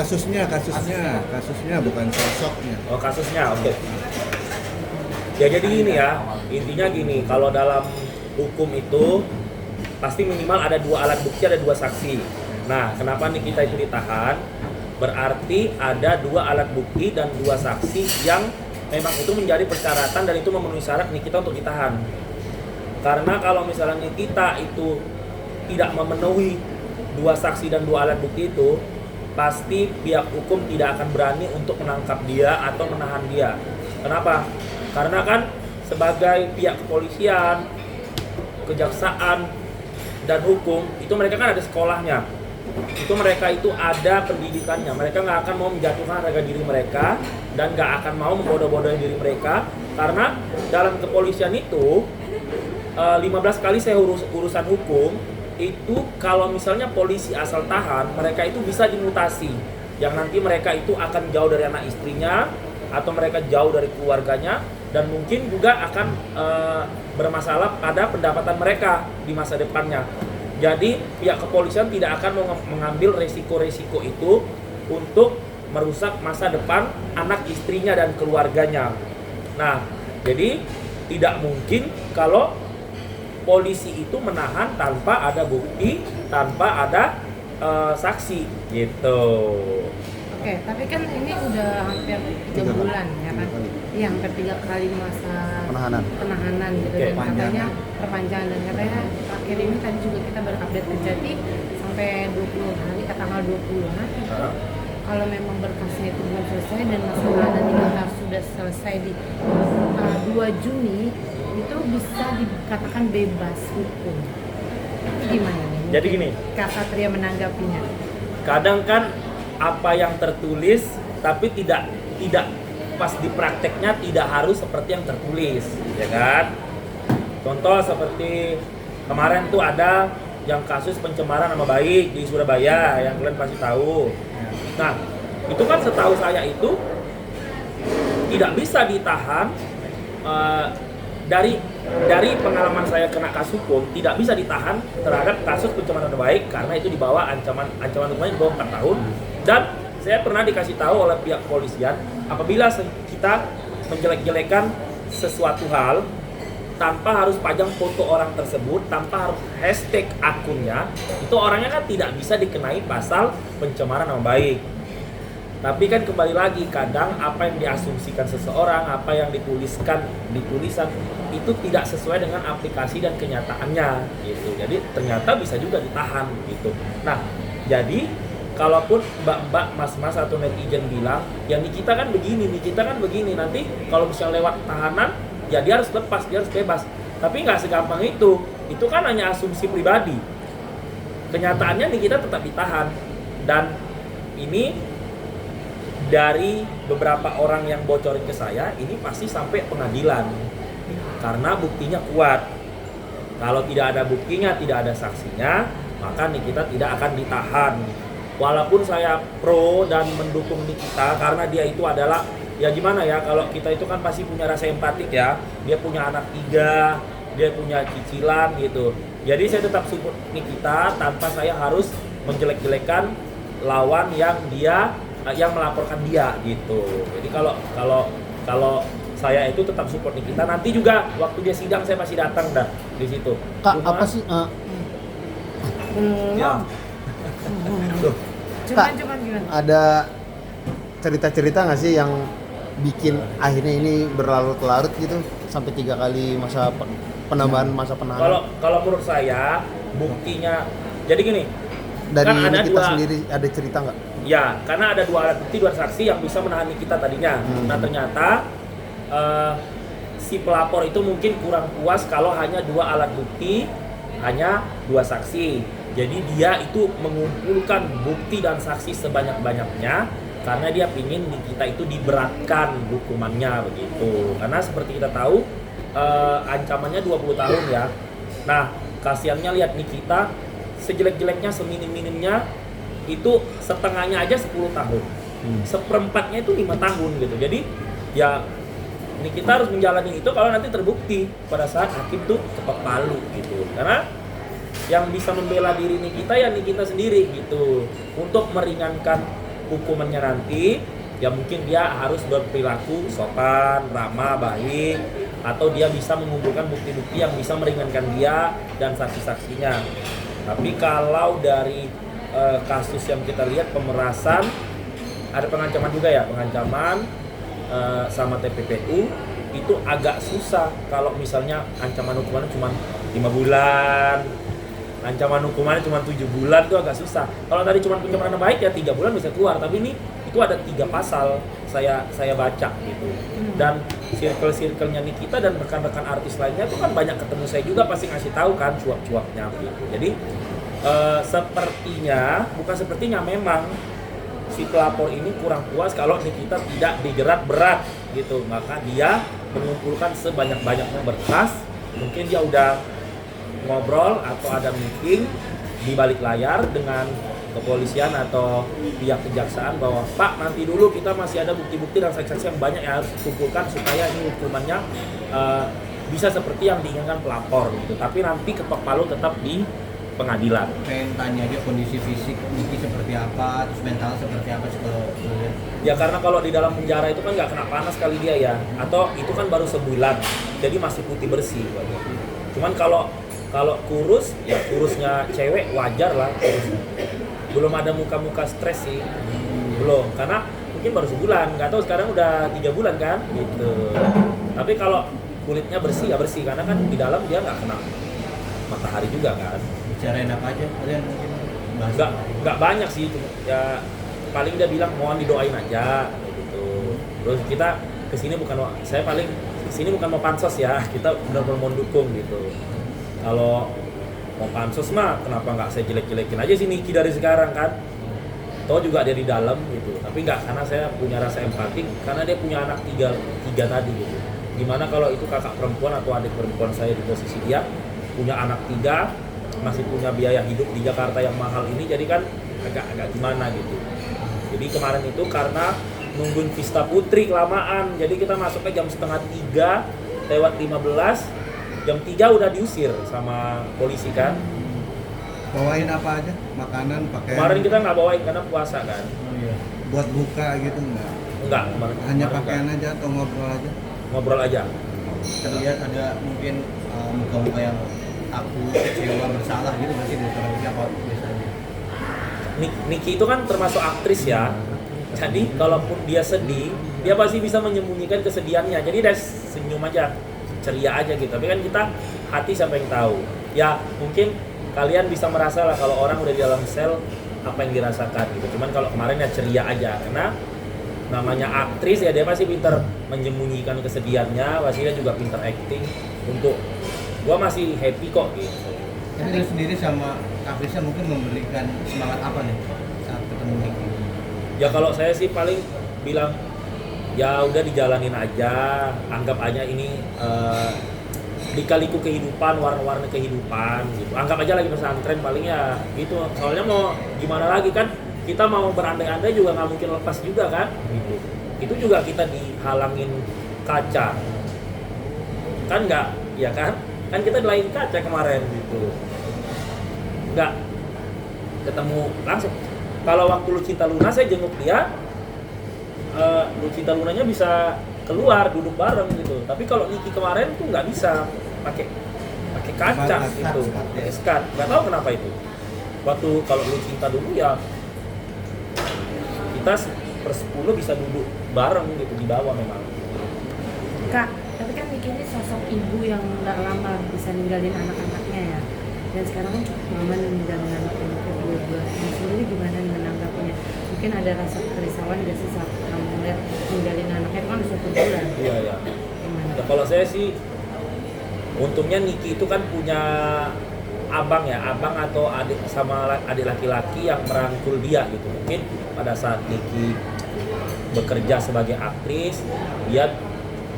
kasusnya bukan sosoknya. Oh, kasusnya, oke. Ya jadi gini ya, intinya gini, kalau dalam hukum itu pasti minimal ada 2 alat bukti, ada 2 saksi. Nah, kenapa Nikita itu ditahan? Berarti ada 2 alat bukti dan 2 saksi yang memang itu menjadi persyaratan dan itu memenuhi syarat Nikita untuk ditahan. Karena kalau misalnya Nikita itu tidak memenuhi 2 saksi dan 2 alat bukti itu, pasti pihak hukum tidak akan berani untuk menangkap dia atau menahan dia. Kenapa? Karena kan sebagai pihak kepolisian, kejaksaan, dan hukum, itu mereka kan ada sekolahnya. Itu mereka itu ada pendidikannya. Mereka nggak akan mau menjatuhkan harga diri mereka dan nggak akan mau membodoh-bodohin diri mereka. Karena dalam kepolisian itu 15 kali saya urusan hukum, itu kalau misalnya polisi asal tahan, mereka itu bisa dimutasi. Yang nanti mereka itu akan jauh dari anak istrinya atau mereka jauh dari keluarganya dan mungkin juga akan bermasalah pada pendapatan mereka di masa depannya. Jadi pihak kepolisian tidak akan mengambil resiko-resiko itu untuk merusak masa depan anak istrinya dan keluarganya. Nah, jadi tidak mungkin kalau polisi itu menahan tanpa ada bukti, tanpa ada saksi gitu. Oke, tapi kan ini udah hampir 3 bulan ya kan? Iya, hampir 3 kali masa penahanan gitu. Oke, Dan katanya perpanjangan dan katanya akhir ini tadi juga kita berupdate Kejati sampai 20 hari ke tanggal 20-an itu kalau memang berkasnya itu belum selesai dan masa penahanan ini harus sudah selesai di 2 Juni itu bisa dikatakan bebas hukum. Itu gimana nih? Jadi gini, Kak Satria menanggapinya. kadang kan apa yang tertulis tapi tidak pas di prakteknya tidak harus seperti yang tertulis, ya kan? Contoh seperti kemarin tuh ada yang kasus pencemaran nama baik di Surabaya yang kalian pasti tahu. Nah, itu kan setahu saya itu tidak bisa ditahan dari pengalaman saya kena kasus hukum, tidak bisa ditahan terhadap kasus pencemaran nama baik karena itu di bawah ancaman hukumannya di bawah 4 tahun. Dan saya pernah dikasih tahu oleh pihak kepolisian, apabila kita menjelek-jelekan sesuatu hal tanpa harus pajang foto orang tersebut, tanpa harus hashtag akunnya, itu orangnya kan tidak bisa dikenai pasal pencemaran nama baik. Tapi kan kembali lagi, kadang apa yang diasumsikan seseorang, apa yang dituliskan di tulisan itu tidak sesuai dengan aplikasi dan kenyataannya gitu. Jadi ternyata bisa juga ditahan gitu. Nah, jadi kalaupun mbak-mbak, mas-mas atau netizen bilang, ya Nikita kan begini, nanti kalau misalnya lewat tahanan, ya dia harus lepas, dia harus bebas. Tapi nggak segampang itu kan hanya asumsi pribadi. Kenyataannya Nikita tetap ditahan. Dan ini dari beberapa orang yang bocorin ke saya, ini pasti sampai pengadilan. Karena buktinya kuat. Kalau tidak ada buktinya, tidak ada saksinya, maka Nikita tidak akan ditahan. Walaupun saya pro dan mendukung Nikita karena dia itu adalah, ya gimana ya, kalau kita itu kan pasti punya rasa empatik ya. Dia punya anak 3, dia punya cicilan gitu. Jadi saya tetap support Nikita tanpa saya harus menjelek-jelekan lawan yang melaporkan dia gitu. Jadi kalau saya itu tetap support Nikita. Nanti juga waktu dia sidang saya pasti datang dah di situ. Kak, apa sih? Ya. Kak, Cuman gimana? ada cerita-cerita nggak sih yang bikin akhirnya ini berlarut-larut gitu sampai 3 kali penambahan masa penahanan? Kalau menurut saya buktinya, jadi gini. Dari kan ada kita 2 sendiri ada cerita nggak? Ya, karena ada 2 alat bukti, 2 saksi yang bisa menahan Nikita tadinya. Nah ternyata si pelapor itu mungkin kurang puas kalau hanya 2 alat bukti, hanya 2 saksi. Jadi dia itu mengumpulkan bukti dan saksi sebanyak-banyaknya karena dia pingin Nikita itu diberatkan hukumannya begitu. Karena seperti kita tahu ancamannya 20 tahun ya. Nah, kasihannya lihat Nikita sejelek-jeleknya, seminim-minimnya itu setengahnya aja 10 tahun. Seperempatnya itu 5 tahun gitu. Jadi ya Nikita harus menjalani itu kalau nanti terbukti pada saat hakim tuh ketok palu gitu. Karena yang bisa membela diri Nikita ya Nikita sendiri gitu. Untuk meringankan hukumannya nanti ya mungkin dia harus berperilaku sopan, ramah, baik, atau dia bisa mengumpulkan bukti-bukti yang bisa meringankan dia dan saksi-saksinya. Tapi kalau dari kasus yang kita lihat pemerasan, ada pengancaman juga ya, pengancaman sama TPPU itu agak susah. Kalau misalnya ancaman hukumannya cuma 5 bulan, ancaman hukumannya cuma 7 bulan, itu agak susah. Kalau tadi cuma pencemaran nama baik ya 3 bulan bisa keluar, tapi ini itu ada 3 pasal saya baca gitu. Dan circle-circle-nya Nikita dan rekan-rekan artis lainnya itu kan banyak ketemu saya juga, pasti ngasih tahu kan cuap-cuapnya gitu. Jadi memang si pelapor ini kurang puas kalau Nikita tidak dijerat berat gitu, maka dia mengumpulkan sebanyak-banyaknya berkas. Mungkin dia udah ngobrol atau ada meeting di balik layar dengan kepolisian atau pihak kejaksaan bahwa Pak, nanti dulu kita masih ada bukti-bukti dan saksi-saksi yang banyak yang harus dikumpulkan supaya ini hukumannya bisa seperti yang diinginkan pelapor gitu. Tapi nanti ketok palu tetap di pengadilan. Pengen tanya aja kondisi fisik Niki seperti apa, terus mental seperti apa sebelumnya? Ya karena kalau di dalam penjara itu kan nggak kena panas kali dia ya, atau itu kan baru sebulan, jadi masih putih bersih. Cuman kalau kurus, ya kurusnya cewek wajar lah kurusnya. Belum ada muka-muka stres sih, belum, karena mungkin baru sebulan, nggak tahu sekarang udah 3 bulan kan, gitu. Tapi kalau kulitnya bersih ya bersih, karena kan di dalam dia nggak kena matahari juga kan. Bicarain apa aja kalian mungkin bahas? Nggak banyak sih, ya paling dia bilang mohon didoain aja gitu. Terus kita kesini saya paling kesini bukan mau pansos ya, kita benar-benar mau dukung gitu. Kalau mau pansos mah kenapa nggak saya jelek-jelekin aja sih Niki dari sekarang kan, toh juga dia di dalam gitu. Tapi nggak, karena saya punya rasa empati karena dia punya anak tiga tadi gitu. Gimana kalau itu kakak perempuan atau adik perempuan saya di posisi dia, punya anak 3, masih punya biaya hidup di Jakarta yang mahal ini, jadi kan agak gimana gitu. Jadi kemarin itu karena nungguin Vista Putri kelamaan, jadi kita masuknya jam 2:30 lewat 15, jam 3 udah diusir sama polisi kan. Bawain apa aja? Makanan, pakaian? Kemarin kita nggak bawain karena puasa kan. Oh, iya. Buat buka gitu enggak? Enggak, Hanya pakaian aja atau ngobrol aja? Ngobrol aja. Terlihat ada mungkin muka-muka yang takut, kecewa, bersalah gitu masih di orang apa biasanya? Niki itu kan termasuk aktris ya. Jadi kalaupun dia sedih, dia pasti bisa menyembunyikan kesedihannya. Jadi dia senyum aja, ceria aja gitu. Tapi kan kita hati siapa yang tahu. Ya mungkin kalian bisa merasa lah kalau orang udah di dalam sel apa yang dirasakan gitu. Cuman kalau kemarin ya ceria aja, karena namanya aktris ya dia pasti pintar menyembunyikan kesedihannya. Pasti dia juga pintar acting. Untuk gua masih happy kok gitu. Tapi lu sendiri sama Kak mungkin memberikan semangat apa nih saat ketemu Niki? Ya kalau saya sih paling bilang ya udah dijalanin aja, anggap aja ini lika-liku kehidupan, warna-warni kehidupan gitu. Anggap aja lagi pesantren paling ya gitu. Soalnya mau gimana lagi kan, kita mau berandai-andai juga nggak mungkin lepas juga kan gitu. Itu juga kita dihalangin kaca kan, nggak ya kan kita di lain kaca kemarin gitu, nggak ketemu langsung. Kalau waktu Lucinta Luna saya jenguk dia, Lucinta Lunanya bisa keluar duduk bareng gitu. Tapi kalau Niki kemarin tuh nggak bisa, pakai kaca gitu, pakai skat. Nggak tahu kenapa itu. Waktu kalau Lucinta dulu ya kita 1/10 bisa duduk bareng gitu di bawah memang. Kak, tapi kan Niki ini sosok ibu yang nggak lama bisa ninggalin anak-anaknya ya. Dan sekarang kan cukup lama ninggalin anaknya berdua. Nah, sendiri gimana nih menanggapinya? Mungkin ada rasa kerisauan nggak sih saat kamu ngeliat ninggalin anaknya itu kan udah 1 bulan? Iya. Gimana? Ya, kalau saya sih, untungnya Niki itu kan punya abang atau adik sama adik laki-laki yang merangkul dia gitu. Mungkin pada saat Niki bekerja sebagai aktris, dia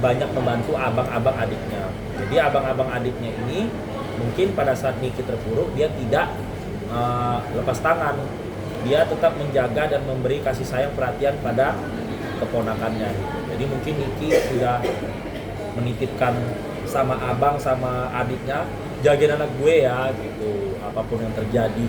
banyak membantu abang-abang adiknya. Jadi abang-abang adiknya ini mungkin pada saat Niki terpuruk dia tidak lepas tangan. Dia tetap menjaga dan memberi kasih sayang perhatian pada keponakannya. Jadi mungkin Niki sudah menitipkan sama abang sama adiknya, jagain anak gue ya gitu, apapun yang terjadi.